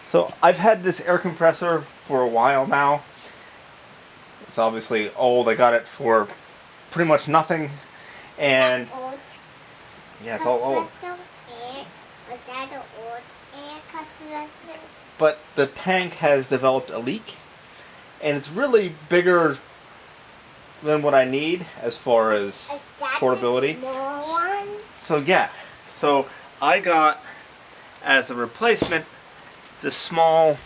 So I've had this air compressor for a while now. It's obviously old. I got it for pretty much nothing. And old yeah, it's all old. Air. Was that an old air compressor? But the tank has developed a leak. And it's really bigger than what I need as far as Is that portability. the small one? So yeah. So I got, as a replacement, the small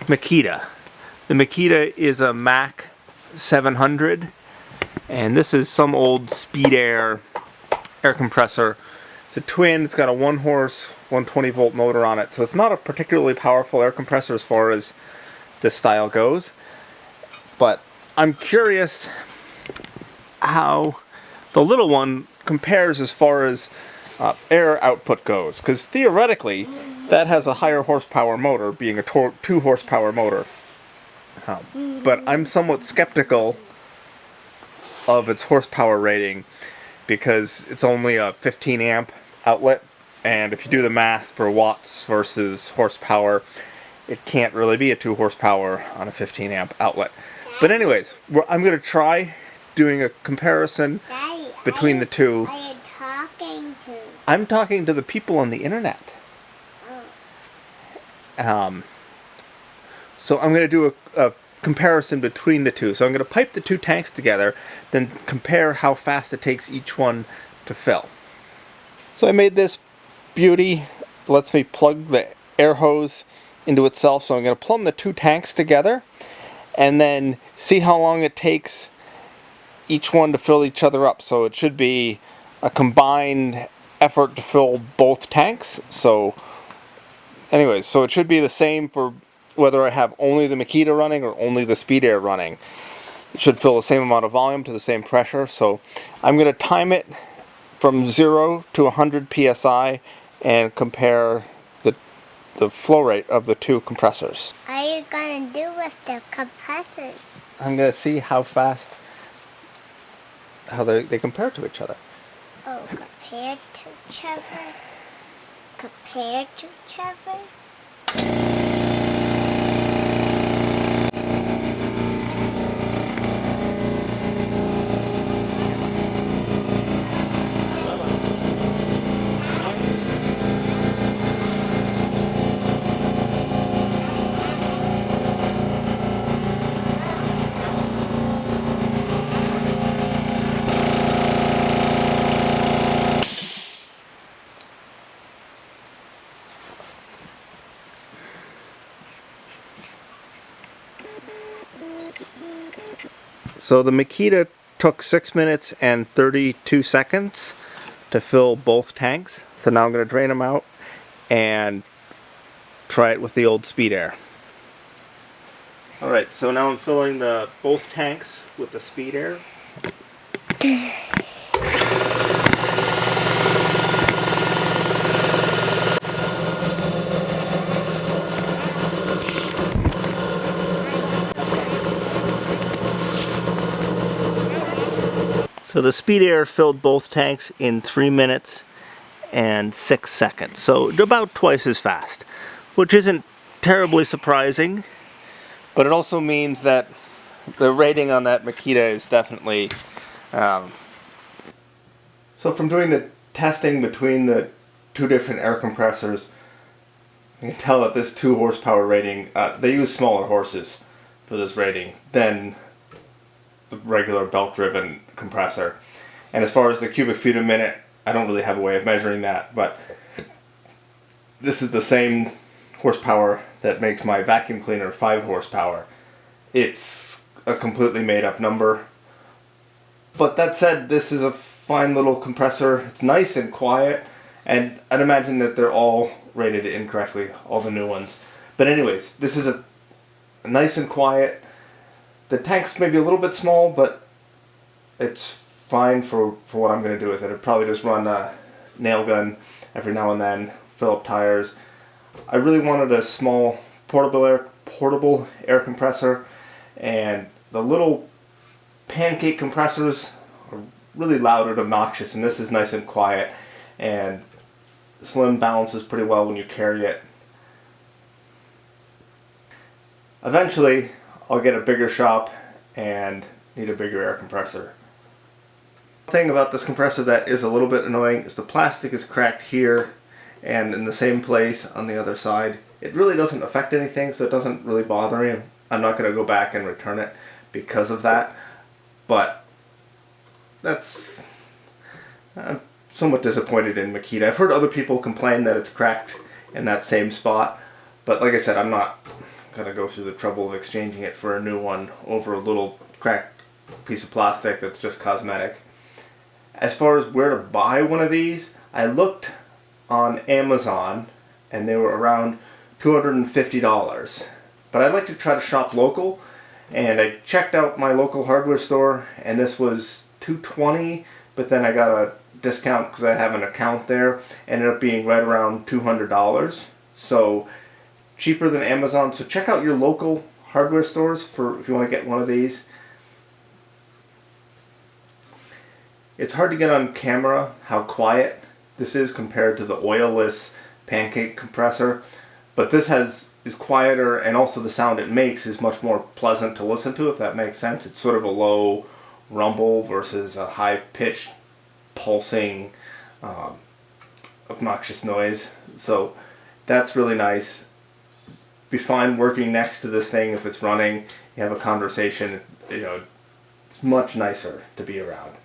Makita. The Makita is a MAC700, and this is some old SpeedAir air compressor. It's a twin. It's got a 1 horse, 120 volt motor on it, so it's not a particularly powerful air compressor as far as this style goes. But I'm curious how the little one compares as far as air output goes, because theoretically that has a higher horsepower motor, being a 2 horsepower motor. But I'm somewhat skeptical of its horsepower rating because it's only a 15 amp outlet, and if you do the math for watts versus horsepower, it can't really be a 2 horsepower on a 15 amp outlet. But anyways, I'm going to try doing a comparison Daddy, between the two. Are you talking to? I'm talking to the people on the internet. Oh. So I'm going to do a comparison between the two. So I'm going to pipe the two tanks together, then compare how fast it takes each one to fill. So I made this beauty. It lets me plug the air hose into itself. So I'm going to plumb the two tanks together and then see how long it takes each one to fill each other up. So it should be a combined effort to fill both tanks. So anyways, so it should be the same for whether I have only the Makita running or only the SpeedAir running. It should fill the same amount of volume to the same pressure. So I'm going to time it from 0 to 100 psi and compare the flow rate of the two compressors. What are you going to do with the compressors? I'm going to see how fast, how they compare to each other. Oh, compared to each other? Compared to each other? So the Makita took 6 minutes and 32 seconds to fill both tanks. So now I'm going to drain them out and try it with the old SpeedAir. Alright, so now I'm filling both tanks with the SpeedAir. So the SpeedAir filled both tanks in 3 minutes and 6 seconds, so about twice as fast, which isn't terribly surprising, but it also means that the rating on that Makita is definitely... So from doing the testing between the two different air compressors, you can tell that this 2 horsepower rating, they use smaller horses for this rating than the regular belt-driven compressor. And as far as the cubic feet a minute, I don't really have a way of measuring that, but this is the same horsepower that makes my vacuum cleaner 5 horsepower. It's a completely made up number. But that said, this is a fine little compressor. It's nice and quiet, and I'd imagine that they're all rated incorrectly, all the new ones. But anyways, this is a nice and quiet. The tank's maybe a little bit small, but it's fine for what I'm going to do with it. I'd probably just run a nail gun every now and then, fill up tires. I really wanted a small portable air compressor, and the little pancake compressors are really loud and obnoxious, and this is nice and quiet, and slim, balances pretty well when you carry it. Eventually, I'll get a bigger shop and need a bigger air compressor. One thing about this compressor that is a little bit annoying is the plastic is cracked here and in the same place on the other side. It really doesn't affect anything, so it doesn't really bother me. I'm not going to go back and return it because of that, but that's... I'm somewhat disappointed in Makita. I've heard other people complain that it's cracked in that same spot, but like I said, I'm not going to go through the trouble of exchanging it for a new one over a little cracked piece of plastic that's just cosmetic. As far as where to buy one of these, I looked on Amazon and they were around $250. But I'd like to try to shop local, and I checked out my local hardware store and this was $220, but then I got a discount because I have an account there. Ended up being right around $200. So cheaper than Amazon. So check out your local hardware stores for if you want to get one of these. It's hard to get on camera how quiet this is compared to the oilless pancake compressor, but this is quieter, and also the sound it makes is much more pleasant to listen to, if that makes sense. It's sort of a low rumble versus a high-pitched pulsing obnoxious noise. So that's really nice. Be fine working next to this thing if it's running. You have a conversation, it's much nicer to be around.